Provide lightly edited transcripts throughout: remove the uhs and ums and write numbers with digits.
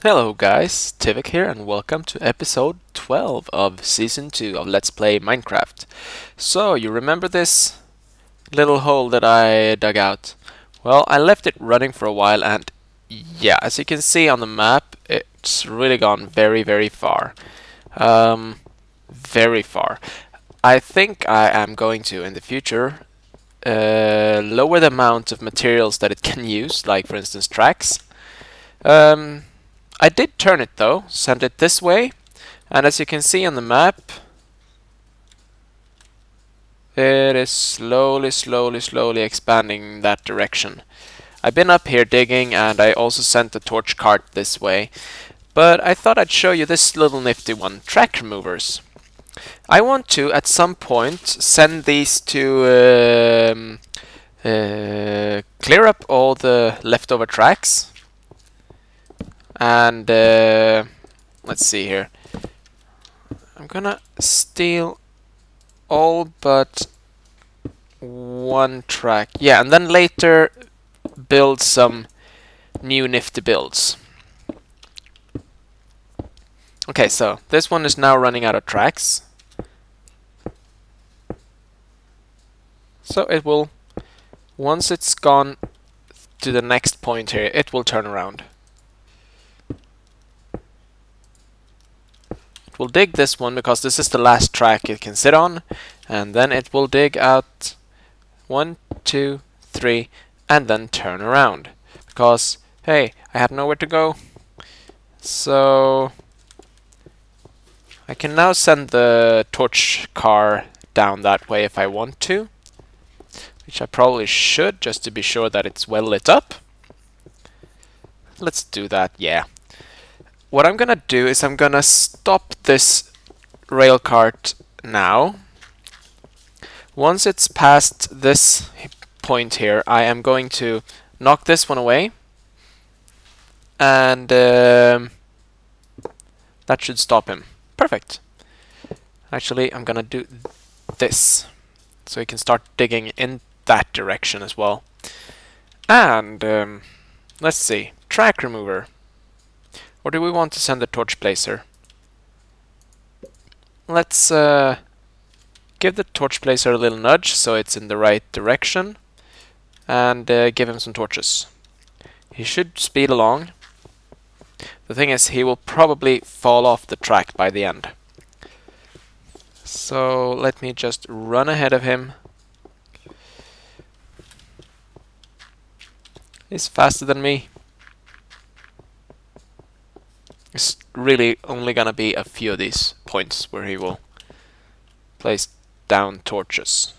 Hello guys, Tivik here and welcome to episode 12 of season 2 of Let's Play Minecraft. So, you remember this little hole that I dug out? Well, I left it running for a while and yeah, as you can see on the map, it's really gone very far. Very far. I think I am going to, in the future, lower the amount of materials that it can use, like for instance tracks. I did turn it though, send it this way, and as you can see on the map, it is slowly expanding that direction. I've been up here digging and I also sent the torch cart this way, but I thought I'd show you this little nifty one, track removers. I want to, at some point, send these to clear up all the leftover tracks. And let's see here. I'm gonna steal all but one track. Yeah, and then later build some new nifty builds. Okay, so this one is now running out of tracks. So it will, once it's gone to the next point here, it will turn around. We'll dig this one because this is the last track it can sit on, and then it will dig out 1, 2, 3 and then turn around because hey, I have nowhere to go, so I can now send the torch car down that way if I want to, which I probably should just to be sure that it's well lit up. Let's do that, yeah. What I'm gonna do is I'm gonna stop this rail cart now. Once it's past this point here, I am going to knock this one away, and that should stop him. Perfect. Actually, I'm gonna do this so he can start digging in that direction as well. And let's see, track remover. Or do we want to send the torch placer? Let's give the torch placer a little nudge so it's in the right direction, and give him some torches. He should speed along. The thing is, he will probably fall off the track by the end. So let me just run ahead of him. He's faster than me. It's really only gonna be a few of these points where he will place down torches.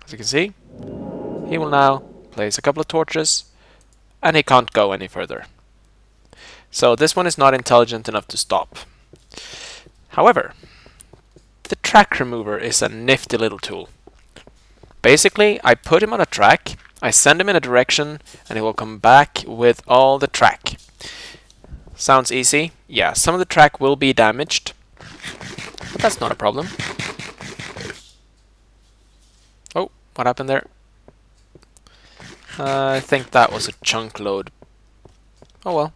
As you can see, he will now place a couple of torches and he can't go any further. So this one is not intelligent enough to stop. However, the track remover is a nifty little tool. Basically, I put him on a track, I send him in a direction, and he will come back with all the track. Sounds easy? Yeah, some of the track will be damaged, but that's not a problem. Oh, what happened there? I think that was a chunk load. Oh well.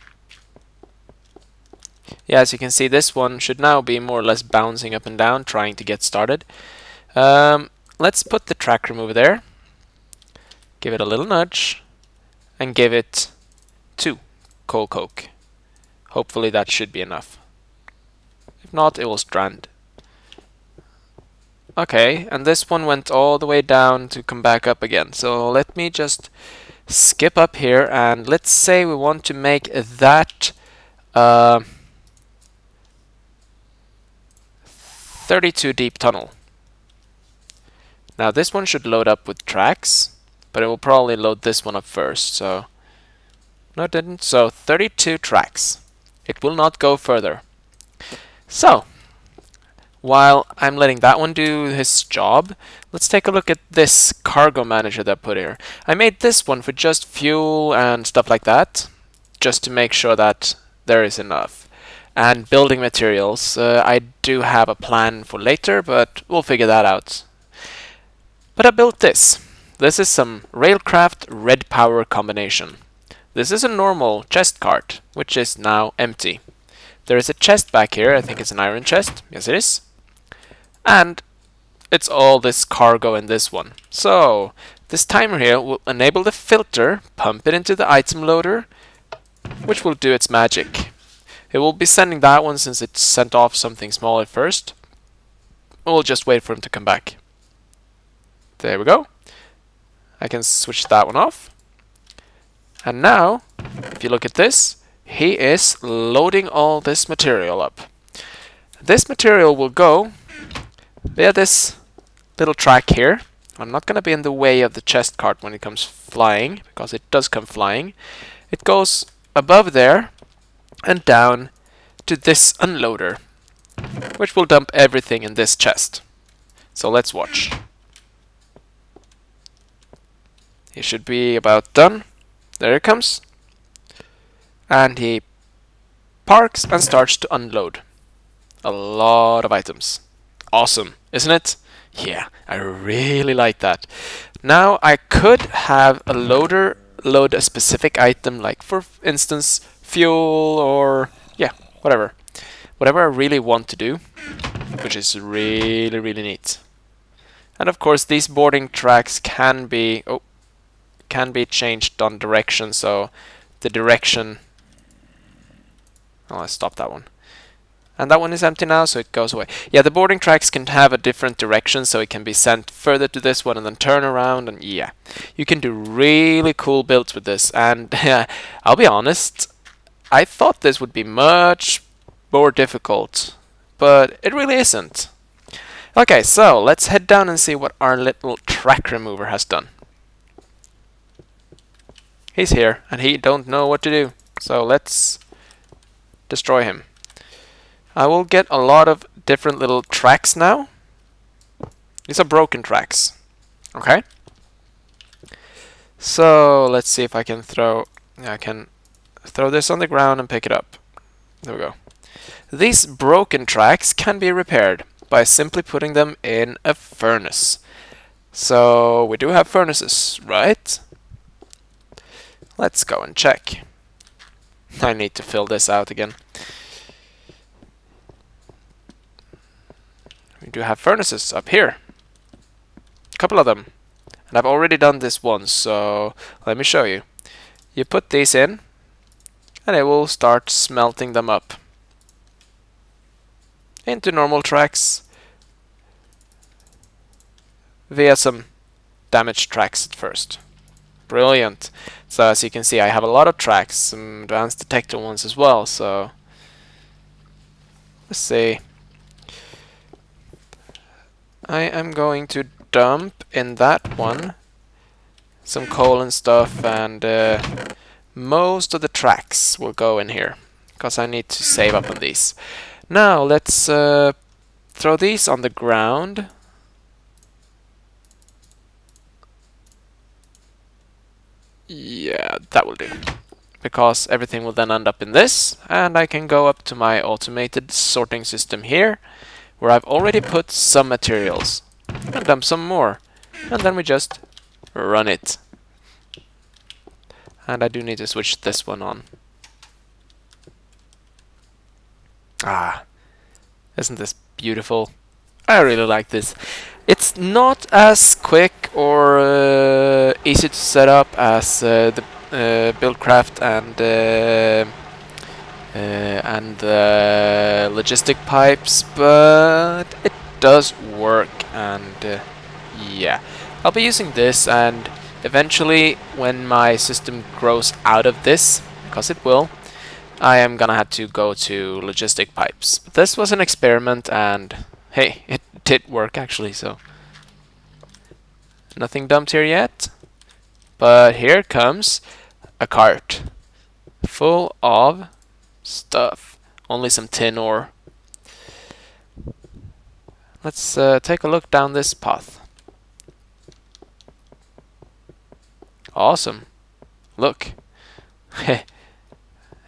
Yeah, as you can see, this one should now be more or less bouncing up and down, trying to get started. Let's put the track remover there. Give it a little nudge, and give it 2 coal coke. Hopefully that should be enough. If not, it will strand. Okay, and this one went all the way down to come back up again. So let me just skip up here, and let's say we want to make that 32 deep tunnel. Now this one should load up with tracks, but it will probably load this one up first. So no, it didn't. So 32 tracks. It will not go further. So, while I'm letting that one do his job, let's take a look at this cargo manager that I put here. I made this one for just fuel and stuff like that, just to make sure that there is enough. And building materials, I do have a plan for later, but we'll figure that out. But I built this. This is some Railcraft Red Power combination. This is a normal chest cart, which is now empty. There is a chest back here. I think it's an iron chest. Yes, it is. And it's all this cargo in this one. So this timer here will enable the filter, pump it into the item loader, which will do its magic. It will be sending that one since it sent off something small at first. We'll just wait for him to come back. There we go. I can switch that one off. And now, if you look at this, he is loading all this material up. This material will go via this little track here. I'm not going to be in the way of the chest cart when it comes flying, because it does come flying. It goes above there and down to this unloader, which will dump everything in this chest. So let's watch. He should be about done. There it comes. And he parks and starts to unload. A lot of items. Awesome, isn't it? Yeah, I really like that. Now I could have a loader load a specific item, like for instance fuel or yeah, whatever. Whatever I really want to do, which is really neat. And of course these boarding tracks can be changed on direction, so the direction, oh, let's stop that one. And that one is empty now, so it goes away. Yeah, the boarding tracks can have a different direction, so it can be sent further to this one and then turn around, and yeah. You can do really cool builds with this, and I'll be honest, I thought this would be much more difficult, but it really isn't. Okay, so let's head down and see what our little track remover has done. He's here, and he don't know what to do, so let's destroy him. I will get a lot of different little tracks now. These are broken tracks. Okay. So let's see if I can throw this on the ground and pick it up. There we go. These broken tracks can be repaired by simply putting them in a furnace. So we do have furnaces, right? Let's go and check. I need to fill this out again. We do have furnaces up here. A couple of them. And I've already done this once, so let me show you. You put these in, and it will start smelting them up into normal tracks via some damaged tracks at first. Brilliant. So as you can see, I have a lot of tracks, some advanced detector ones as well, so let's see. I am going to dump in that one some coal and stuff, and most of the tracks will go in here because I need to save up on these. Now let's throw these on the ground. Yeah, that will do, because everything will then end up in this, and I can go up to my automated sorting system here, where I've already put some materials, and dump some more, and then we just run it. And I do need to switch this one on. Ah, isn't this beautiful? I really like this. It's not as quick or easy to set up as the Buildcraft and logistic pipes, but it does work, and yeah, I'll be using this, and eventually when my system grows out of this, because it will, I am gonna have to go to logistic pipes. But this was an experiment, and hey, it did work actually, so nothing dumped here yet, but here comes a cart full of stuff. Only some tin ore. Let's take a look down this path. Awesome. Look.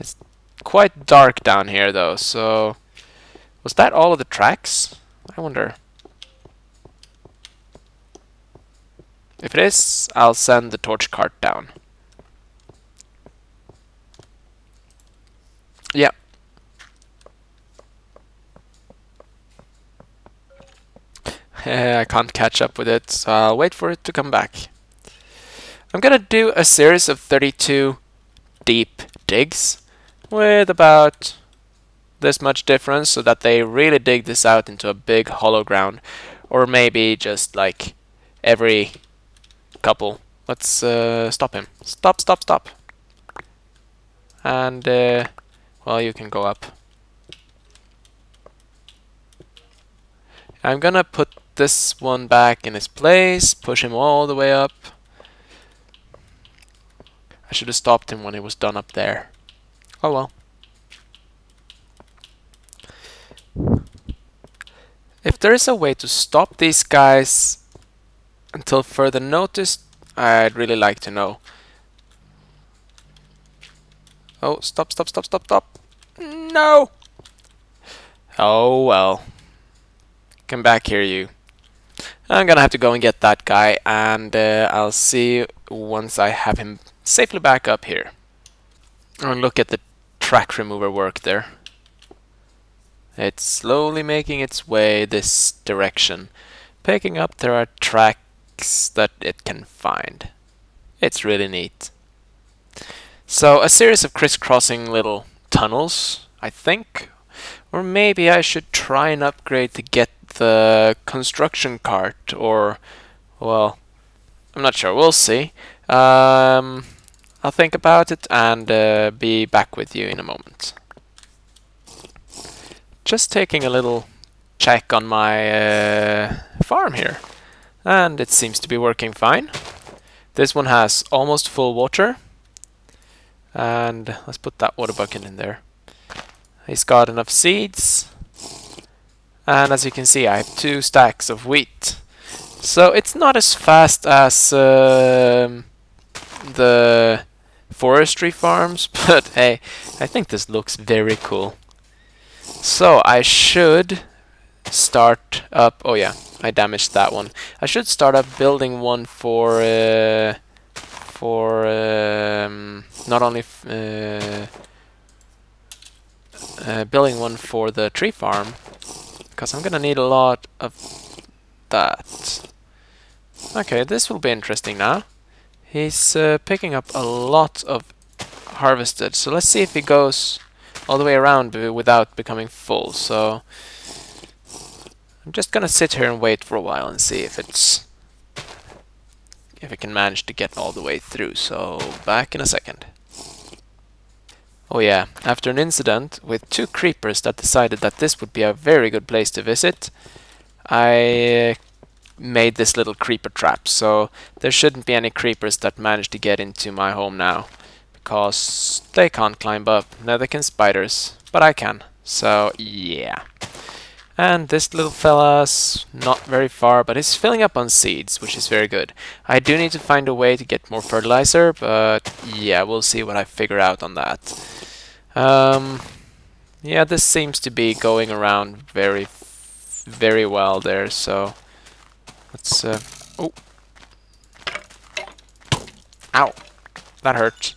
It's quite dark down here though, so was that all of the tracks? I wonder. If it is, I'll send the torch cart down. Yeah. I can't catch up with it, so I'll wait for it to come back. I'm gonna do a series of 32 deep digs with about this much difference so that they really dig this out into a big hollow ground, or maybe just like every couple. Let's stop him. Stop. And well, you can go up. I'm gonna put this one back in his place, push him all the way up. I should have stopped him when he was done up there. Oh well. If there is a way to stop these guys until further notice, I'd really like to know. Oh, stop. No! Oh well. Come back here, you. I'm gonna have to go and get that guy, and I'll see you once I have him safely back up here. And look at the track remover work there. It's slowly making its way this direction, picking up there are tracks that it can find. It's really neat. So a series of crisscrossing little tunnels, I think. Or maybe I should try and upgrade to get the construction cart, or, well, I'm not sure. We'll see. I'll think about it and be back with you in a moment. Just taking a little check on my farm here, and it seems to be working fine. This one has almost full water, and let's put that water bucket in there. He's got enough seeds, and as you can see I have 2 stacks of wheat. So it's not as fast as the forestry farms, but hey, I think this looks very cool. So I should start up, oh yeah, I damaged that one. I should start up building one for not only building one for the tree farm, because I'm gonna need a lot of that. Okay, this will be interesting now. He's picking up a lot of harvested, so let's see if he goes all the way around without becoming full. So I'm just gonna sit here and wait for a while and see if it can manage to get all the way through. So back in a second. Oh yeah, after an incident with 2 creepers that decided that this would be a very good place to visit, I made this little creeper trap, so there shouldn't be any creepers that manage to get into my home now, because they can't climb up. Neither can spiders, but I can, so yeah. And this little fella's not very far, but he's filling up on seeds, which is very good. I do need to find a way to get more fertilizer, but yeah, we'll see what I figure out on that. Yeah, this seems to be going around very well there, so let's oh, ow, that hurt.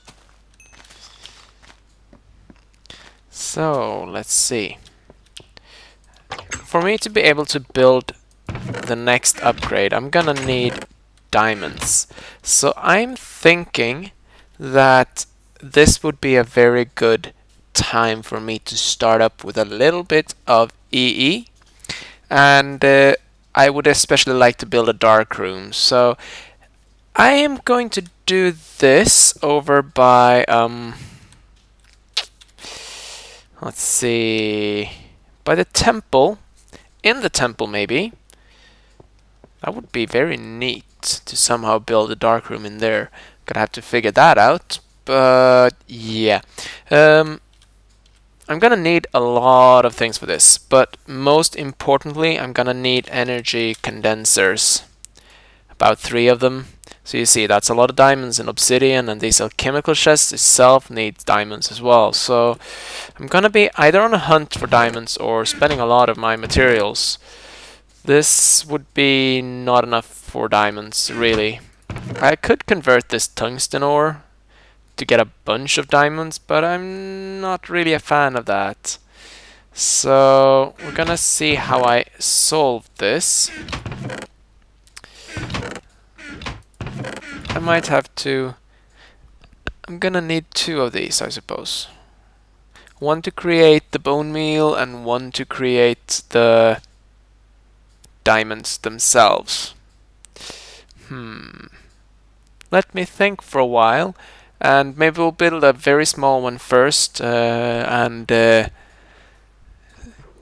So let's see. For me to be able to build the next upgrade, I'm gonna need diamonds. So I'm thinking that this would be a very good time for me to start up with a little bit of EE, and I would especially like to build a dark room. So I am going to do this over by let's see, by the temple. In the temple, maybe. That would be very neat to somehow build a dark room in there. Gonna have to figure that out, but yeah. I'm gonna need a lot of things for this, but most importantly I'm gonna need energy condensers, about 3 of them. So you see, that's a lot of diamonds and obsidian, and these alchemical chests itself needs diamonds as well. So I'm gonna be either on a hunt for diamonds or spending a lot of my materials. This would be not enough for diamonds, really. I could convert this tungsten ore to get a bunch of diamonds, but I'm not really a fan of that. So we're gonna see how I solve this. I might have to... I'm gonna need 2 of these, I suppose. One to create the bone meal and one to create the diamonds themselves. Let me think for a while, and maybe we'll build a very small one first, and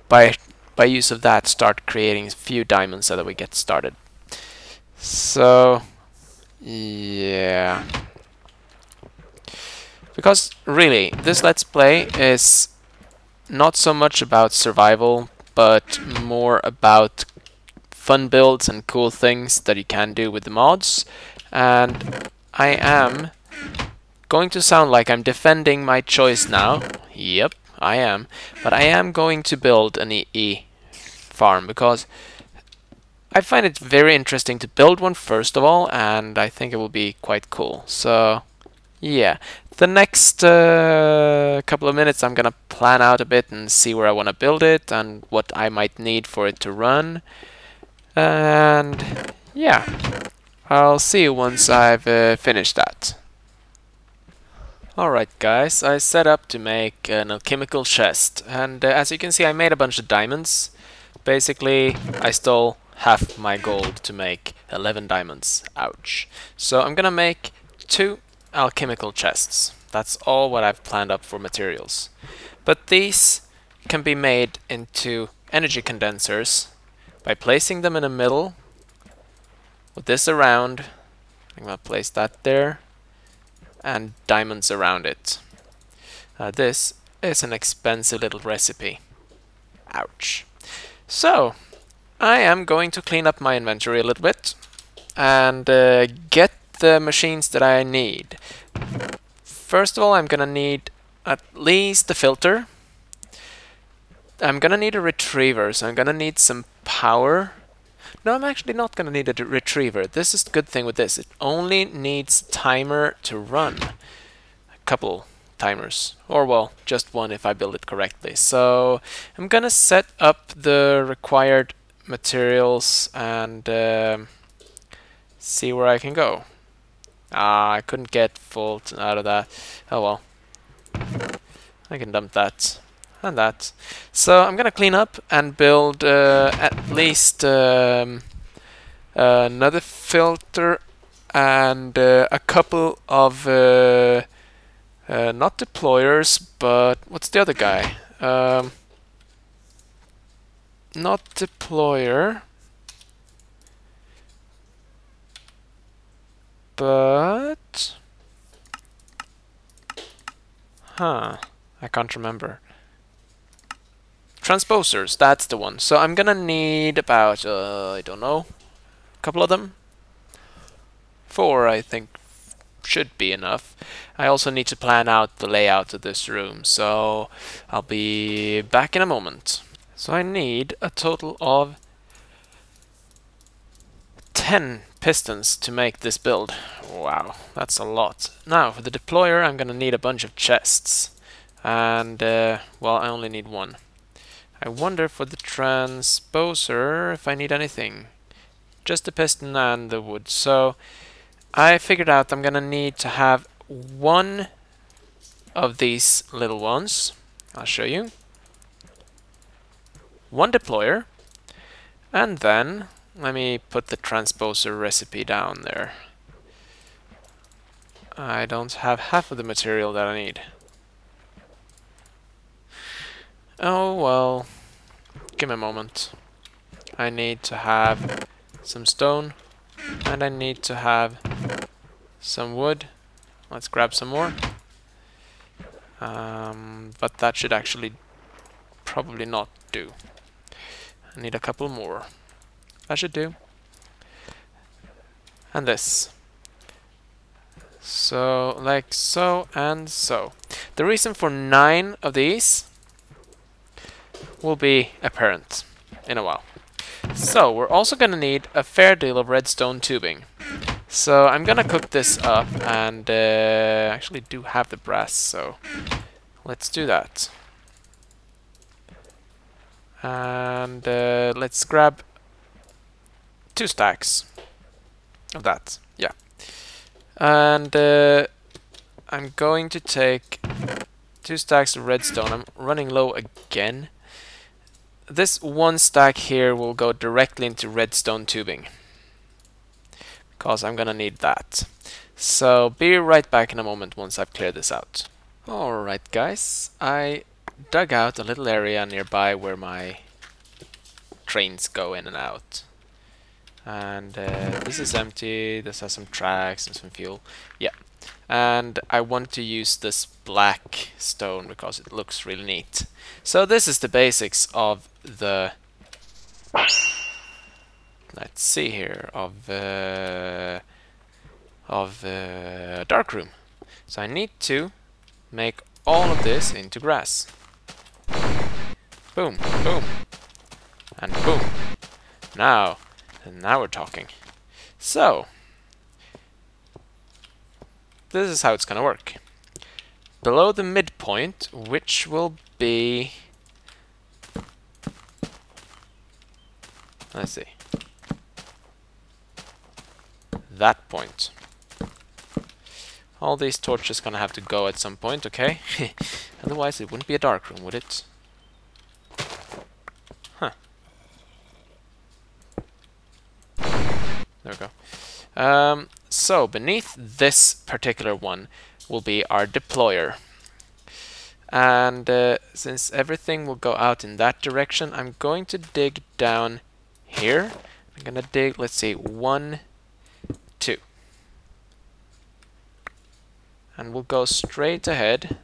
by use of that start creating a few diamonds so that we get started. So yeah, because really this Let's Play is not so much about survival, but more about fun builds and cool things that you can do with the mods. And I am going to sound like I'm defending my choice now. Yep, I am. But I am going to build an EE farm because I find it very interesting to build one first of all, and I think it will be quite cool. So yeah, the next couple of minutes I'm gonna plan out a bit and see where I want to build it and what I might need for it to run. And yeah, I'll see you once I've finished that. Alright guys, I set up to make an alchemical chest, and as you can see I made a bunch of diamonds. Basically I stole half my gold to make 11 diamonds. Ouch. So I'm gonna make 2 alchemical chests. That's all what I've planned up for materials. But these can be made into energy condensers by placing them in the middle with this around. I'm gonna place that there and diamonds around it. This is an expensive little recipe. Ouch. So I am going to clean up my inventory a little bit and get the machines that I need. First of all, I'm gonna need at least the filter. I'm gonna need a retriever, so I'm gonna need some power. No, I'm actually not gonna need a retriever. This is the good thing with this. It only needs timer to run. A couple timers, or well, just one if I build it correctly. So I'm gonna set up the required materials and see where I can go. I couldn't get full out of that. Oh well, I can dump that and that. So I'm gonna clean up and build at least another filter and a couple of not deployers, but what's the other guy? Not deployer, but I can't remember. Transposers, that's the one. So I'm gonna need about I don't know, a couple of them. 4 I think should be enough. I also need to plan out the layout of this room, so I'll be back in a moment. So I need a total of 10 pistons to make this build. Wow, that's a lot. Now for the deployer I'm gonna need a bunch of chests, and well, I only need 1. I wonder for the transposer if I need anything. Just the piston and the wood. So I figured out I'm gonna need to have 1 of these little ones. I'll show you. 1 deployer, and then let me put the transposer recipe down there. I don't have half of the material that I need. Oh well, give me a moment. I need to have some stone, and I need to have some wood. Let's grab some more. But that should actually probably not do. I need a couple more. That should do. And this. So, like so and so. The reason for 9 of these will be apparent in a while. So, we're also going to need a fair deal of redstone tubing. So I'm gonna cook this up, and actually do have the brass, so let's do that. And let's grab 2 stacks of that. Yeah. And I'm going to take 2 stacks of redstone. I'm running low again. This 1 stack here will go directly into redstone tubing, because I'm gonna need that. So be right back in a moment once I've cleared this out. Alright guys, I dug out a little area nearby where my trains go in and out. And this is empty, this has some tracks and some fuel. Yeah. And I want to use this black stone because it looks really neat. So this is the basics of the... Let's see here, of darkroom. So I need to make all of this into grass. Boom, boom, and boom. Now we're talking. So this is how it's gonna work. Below the midpoint, which will be, let's see, that point. All these torches gonna have to go at some point, okay? Otherwise it wouldn't be a dark room, would it? Huh. There we go. So beneath this particular one will be our deployer. And since everything will go out in that direction, I'm going to dig down here. I'm gonna dig, let's see, 1, 2. And we'll go straight ahead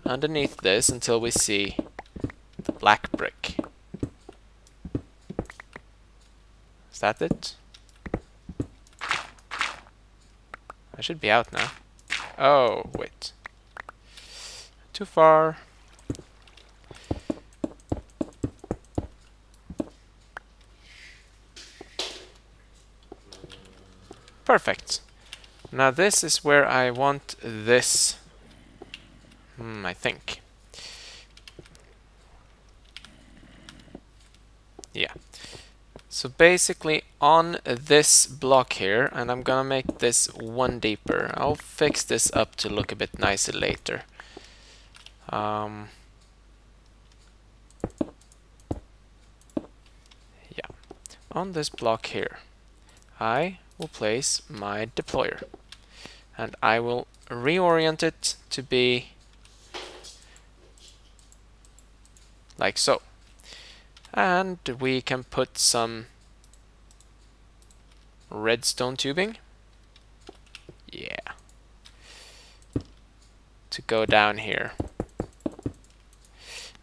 underneath this until we see the black brick. Is that it? I should be out now. Oh, wait. Too far. Perfect. Now this is where I want this, I think. Yeah. So basically on this block here, and I'm gonna make this 1 deeper. I'll fix this up to look a bit nicer later. Yeah. On this block here, I will place my deployer. And I will reorient it to be like so. And we can put some redstone tubing. Yeah. To go down here.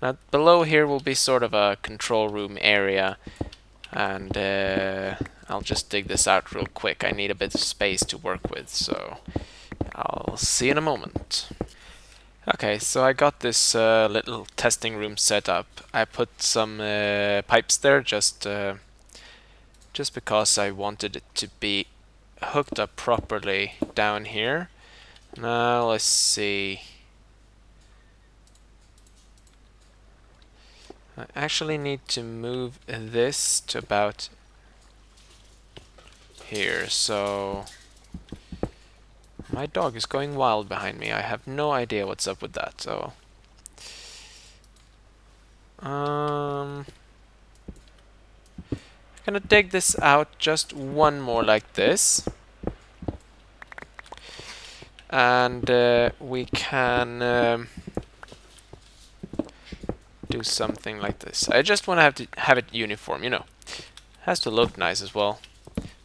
Now below here will be sort of a control room area. And I'll just dig this out real quick. I need a bit of space to work with, so I'll see in a moment. Okay, so I got this little testing room set up. I put some pipes there just because I wanted it to be hooked up properly down here. Now let's see. I actually need to move this to about here, so my dog is going wild behind me. I have no idea what's up with that, so I'm gonna dig this out just 1 more like this, and we can do something like this. I just want to have it uniform, you know. Has to look nice as well.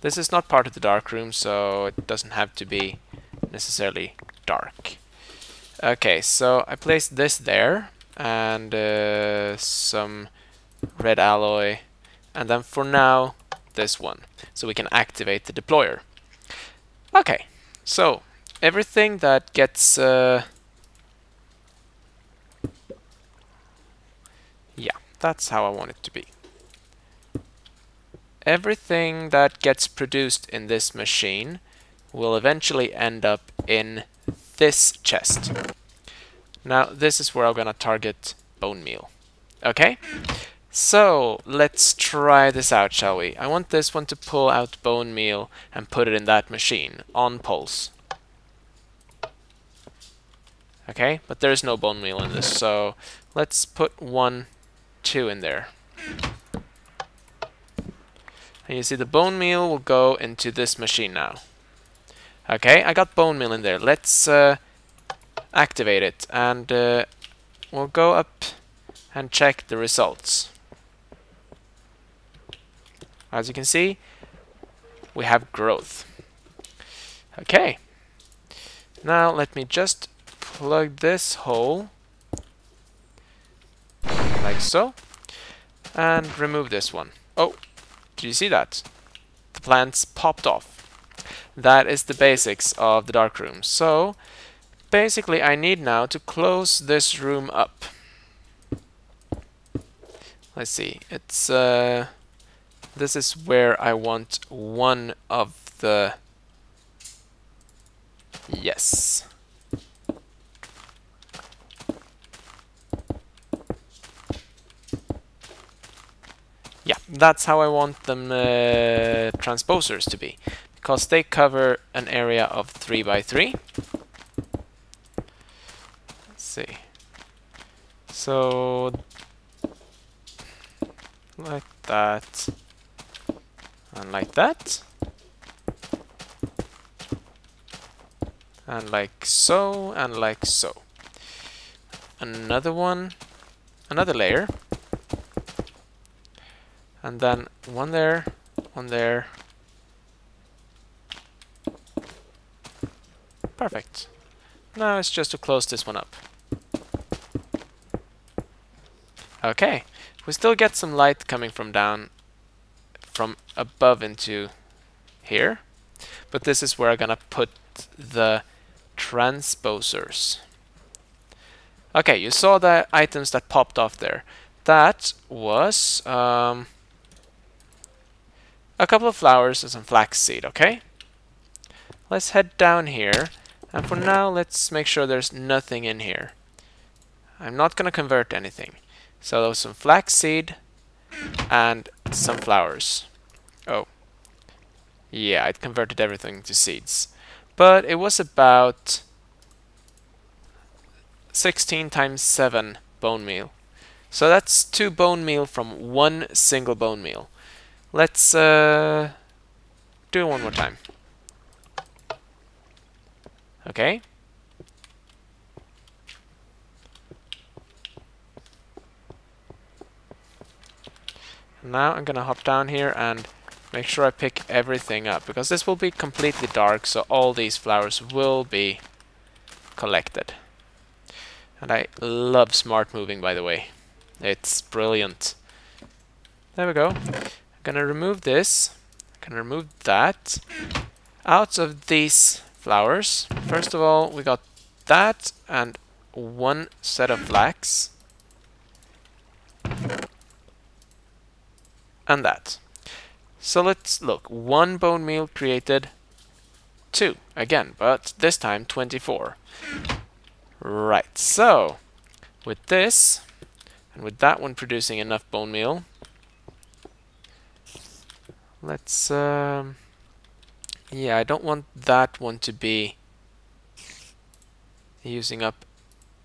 This is not part of the dark room, so it doesn't have to be necessarily dark. Okay, so I placed this there, and some red alloy, and then for now this one, so we can activate the deployer. Okay, so everything that gets yeah, that's how I want it to be. everything that gets produced in this machine will eventually end up in this chest. Now this is where I'm gonna target bone meal. Okay? So let's try this out, shall we? I want this one to pull out bone meal and put it in that machine on pulse. Okay, but there's no bone meal in this, so let's put 1, 2 in there. And you see the bone meal will go into this machine now. Okay, I got bone meal in there. Let's activate it, and we'll go up and check the results. As you can see, we have growth. Okay, now let me just plug this hole like so, and remove this one. Oh, did you see that? The plants popped off. That is the basics of the dark room. So basically I need now to close this room up. Let's see, it's this is where I want one of the, yes. Yeah, that's how I want them transposers to be, because they cover an area of 3 by 3. Let's see. So like that, and like that, and like so, and like so. Another one, another layer. And then one there, one there. Perfect. Now it's just to close this one up. Okay, we still get some light coming from down, from above into here. But this is where I'm gonna put the transposers. Okay, you saw the items that popped off there. That was a couple of flowers and some flaxseed, okay? Let's head down here, and for now let's make sure there's nothing in here. I'm not gonna convert anything. So there was some flaxseed and some flowers. Oh. Yeah, I'd converted everything to seeds. But it was about 16 times 7 bone meal. So that's 2 bone meal from 1 single bone meal. Let's do it one more time. Okay. Now I'm gonna hop down here and make sure I pick everything up, because this will be completely dark, so all these flowers will be collected. And I love smart moving, by the way. It's brilliant. There we go. I'm gonna remove this. I'm gonna remove that. Out of these flowers, first of all, we got that and 1 set of flax. And that. So let's look. 1 bone meal created 2 again, but this time 24. Right, so with this and with that one producing enough bone meal, let's yeah, I don't want that one to be using up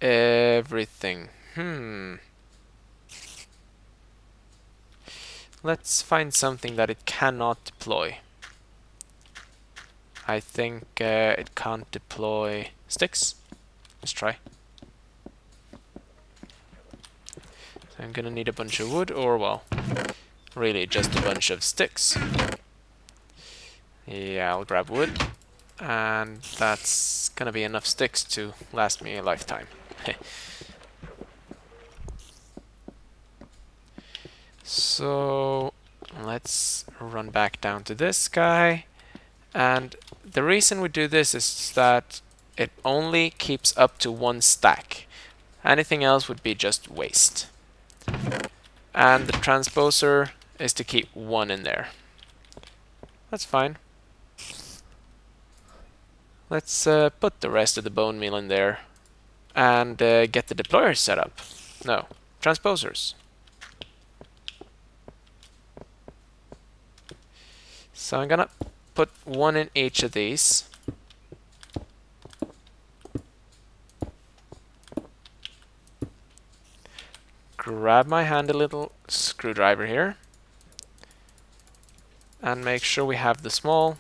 everything. Let's find something that it cannot deploy. I think it can't deploy sticks. Let's try. I'm gonna need a bunch of wood, or well, really just a bunch of sticks. Yeah, I'll grab wood, and that's gonna be enough sticks to last me a lifetime. So let's run back down to this guy, and the reason we do this is that it only keeps up to 1 stack. Anything else would be just waste. And the transposer is to keep 1 in there. That's fine. Let's put the rest of the bone meal in there and get the deployers set up. No, transposers. So I'm gonna put one in each of these. Grab my handy little screwdriver here and make sure we have the small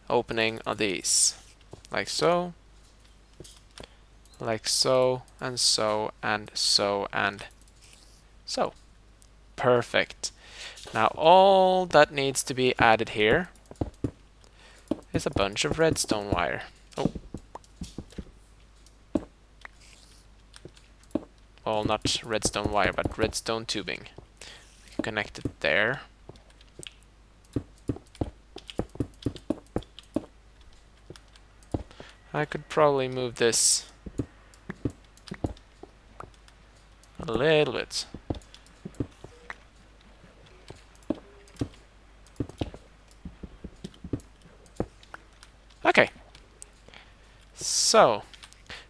opening on these, like so, like so, and so, and so, and so. Perfect. Now all that needs to be added here is a bunch of redstone wire. Oh. Well, not redstone wire, but redstone tubing. Connect it there. I could probably move this a little bit. Okay. So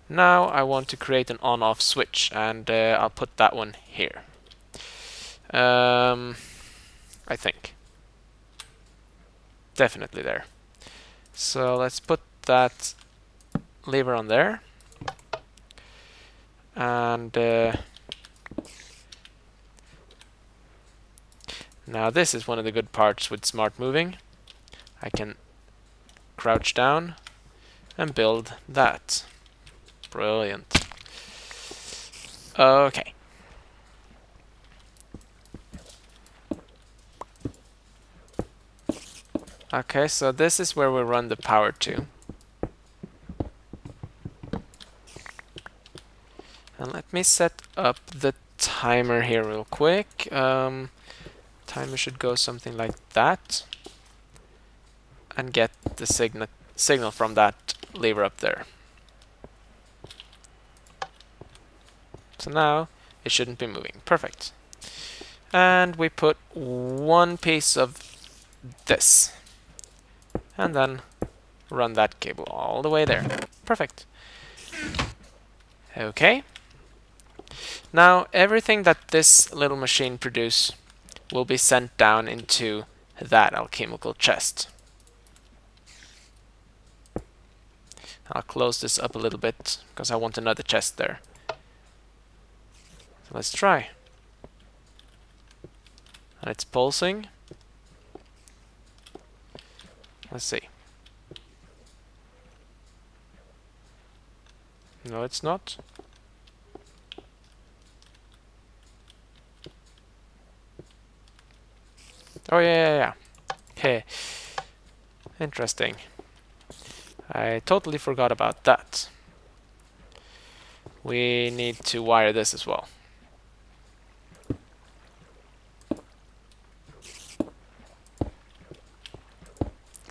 now I want to create an on-off switch, and I'll put that one here. I think. Definitely there. So let's put that lever on there. And now this is one of the good parts with smart moving. I can crouch down and build that. Brilliant. Okay. Okay, so this is where we run the power to. And let me set up the timer here real quick. Timer should go something like that. And get the signal from that lever up there. So now it shouldn't be moving. Perfect. And we put one piece of this. And then run that cable all the way there. Perfect. Okay. Now everything that this little machine produces will be sent down into that alchemical chest. I'll close this up a little bit because I want another chest there. So let's try. And it's pulsing. Let's see. No, it's not. Oh, yeah. Okay. Interesting. I totally forgot about that. We need to wire this as well.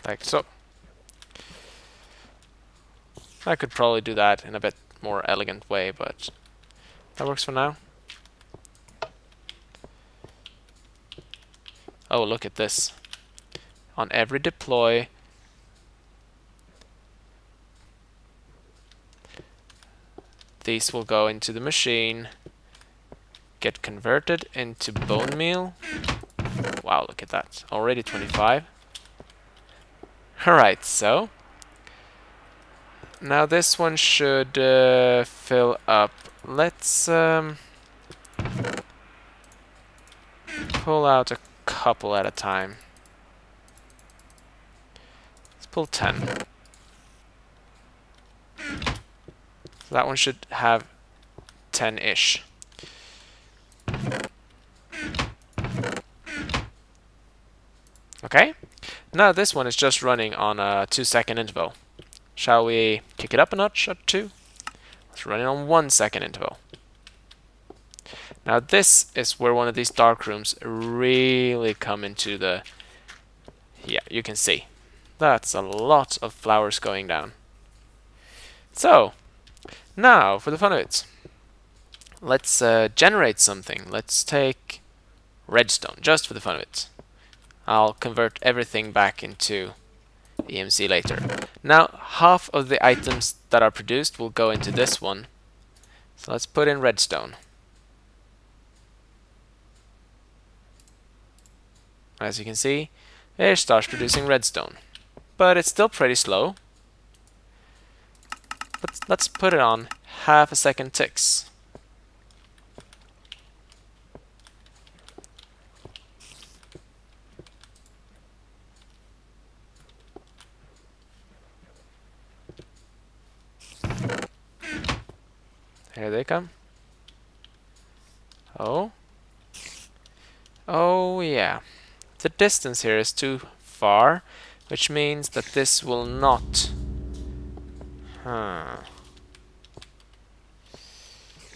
Like so. I could probably do that in a bit more elegant way, but that works for now. Oh, look at this. On every deploy, these will go into the machine, get converted into bone meal. Wow, look at that. Already 25. Alright, so now this one should fill up. Let's pull out a couple at a time. Let's pull 10. So that one should have 10-ish. Okay. Now this one is just running on a 2-second interval. Shall we kick it up a notch at 2? It's running on 1-second interval. Now this is where one of these dark rooms really come into the... Yeah, you can see. That's a lot of flowers going down. So, now for the fun of it. Let's generate something. Let's take redstone, just for the fun of it. I'll convert everything back into EMC later. Now half of the items that are produced will go into this one. So let's put in redstone. As you can see, it starts producing redstone. But it's still pretty slow. But let's put it on half a second ticks. Here they come. Oh. Oh yeah. The distance here is too far, which means that this will not...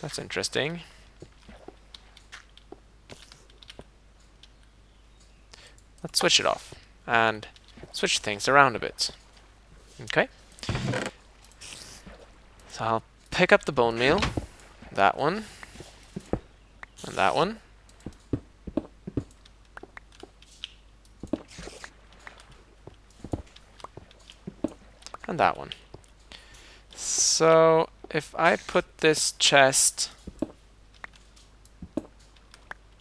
That's interesting. Let's switch it off and switch things around a bit. Okay. So I'll pick up the bone meal, that one, and that one. And that one. So if I put this chest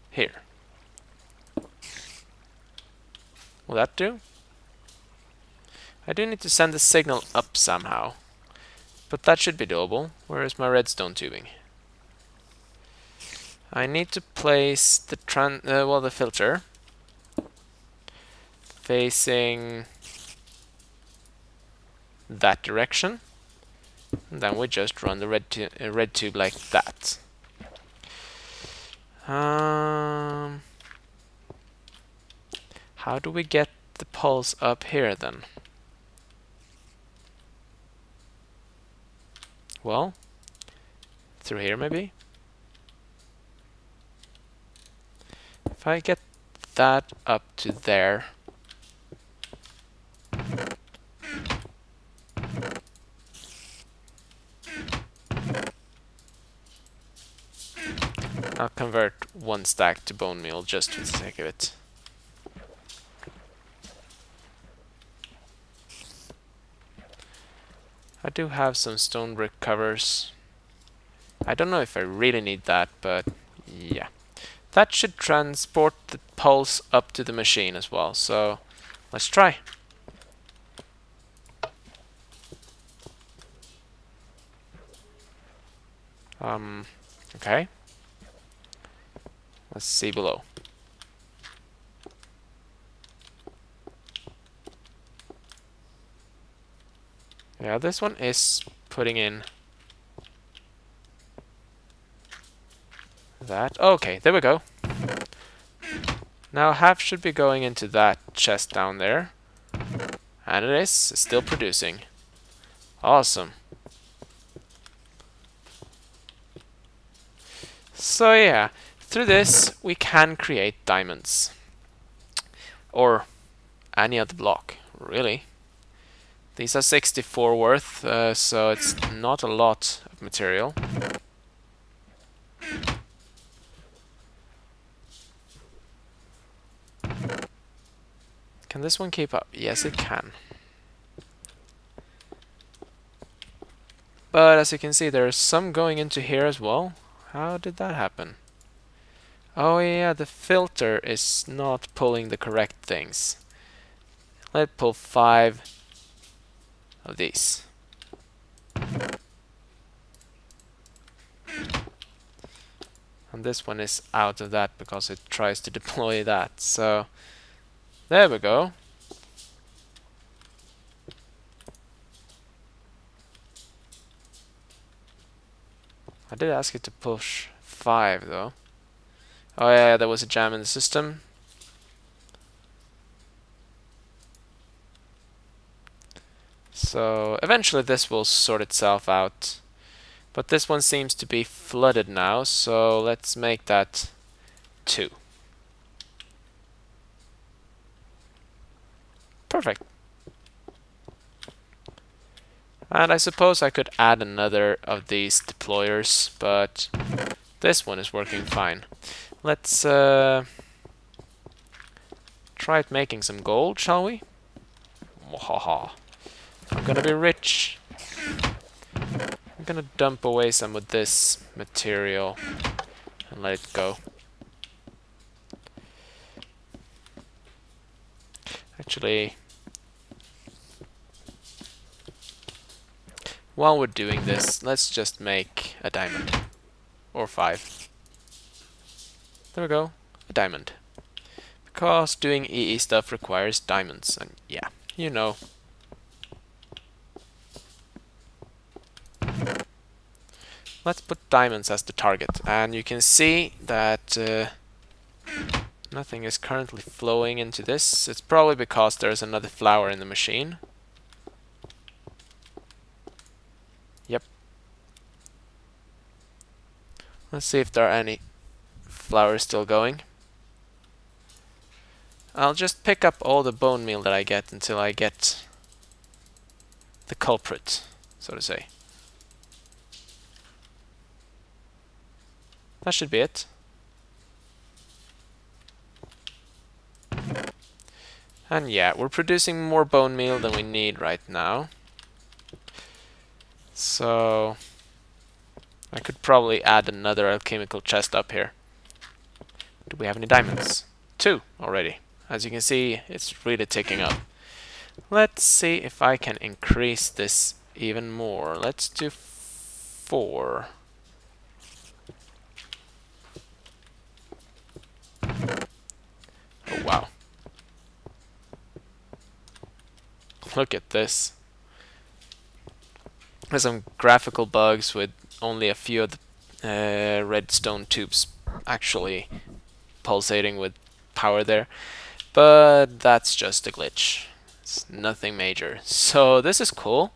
here, will that do? I do need to send the signal up somehow, but that should be doable. Where is my redstone tubing? I need to place the the filter facing that direction, and then we just run the red tube like that. How do we get the pulse up here then? Well, through here maybe? If I get that up to there, I'll convert one stack to bone meal just for the sake of it. I do have some stone brick covers. I don't know if I really need that, but yeah. That should transport the pulse up to the machine as well, so let's try. Okay. Let's see below. Yeah, this one is putting in that. Okay, there we go. Now half should be going into that chest down there. And it is still producing. Awesome. So yeah, through this we can create diamonds. Or any other block, really. These are 64 worth, so it's not a lot of material. Can this one keep up? Yes, it can. But as you can see, there is some going into here as well. How did that happen? Oh yeah, the filter is not pulling the correct things. Let's pull 5 of these. And this one is out of that because it tries to deploy that. So there we go. I did ask it to push 5 though. Oh yeah, there was a jam in the system. So eventually this will sort itself out. But this one seems to be flooded now, so let's make that 2. Perfect. And I suppose I could add another of these deployers, but this one is working fine. Let's try making some gold, shall we? Wahaha. I'm gonna be rich. I'm gonna dump away some of this material and let it go. Actually, while we're doing this, let's just make a diamond. Or 5. There we go, a diamond. Because doing EE stuff requires diamonds, and yeah, you know. Let's put diamonds as the target, and you can see that nothing is currently flowing into this. It's probably because there's another flower in the machine. Yep. Let's see if there are any flowers still going. I'll just pick up all the bone meal that I get until I get the culprit, so to say. That should be it. And yeah, we're producing more bone meal than we need right now. So I could probably add another alchemical chest up here. Do we have any diamonds? 2 already. As you can see, it's really ticking up. Let's see if I can increase this even more. Let's do 4. Oh wow. Look at this. There's some graphical bugs with only a few of the redstone tubes actually pulsating with power there. But that's just a glitch. It's nothing major. So this is cool.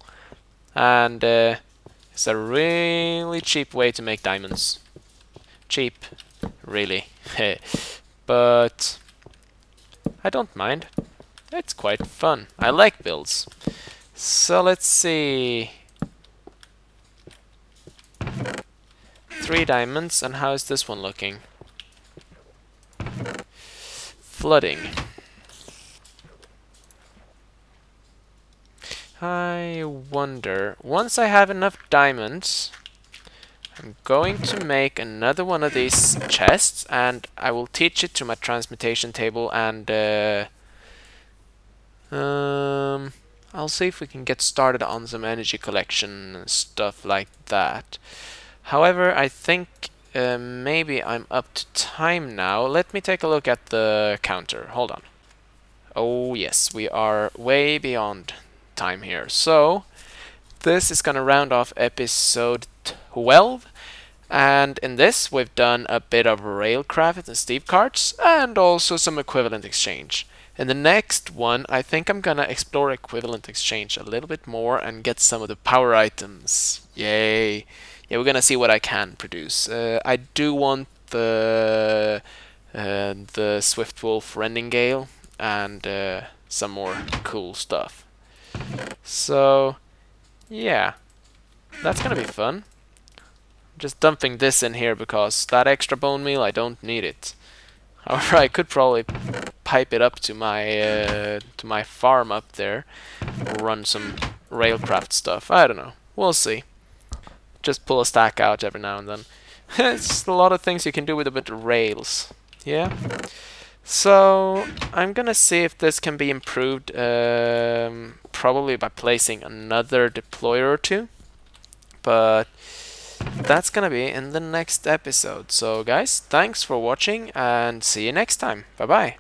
And it's a really cheap way to make diamonds. Cheap, really. But I don't mind. It's quite fun. I like builds. So let's see. 3 diamonds, and how is this one looking? Flooding. I wonder, once I have enough diamonds, I'm going to make another one of these chests, and I will teach it to my transmutation table, and I'll see if we can get started on some energy collection and stuff like that. However, I think maybe I'm up to time now. Let me take a look at the counter. Hold on. Oh yes, we are way beyond time here. So this is gonna round off episode 12, and in this we've done a bit of railcraft and steve carts and also some equivalent exchange. In the next one I think I'm gonna explore equivalent exchange a little bit more and get some of the power items. Yay! Yeah, we're gonna see what I can produce. I do want the Swiftwolf Rendingale and some more cool stuff. So yeah, that's gonna be fun. Just dumping this in here because that extra bone meal, I don't need it. However, I could probably pipe it up to my farm up there, or run some railcraft stuff. I don't know. We'll see. Just pull a stack out every now and then. It's a lot of things you can do with a bit of rails. Yeah. So I'm gonna see if this can be improved, probably by placing another deployer or 2. But that's gonna be in the next episode. So guys, thanks for watching and see you next time. Bye bye.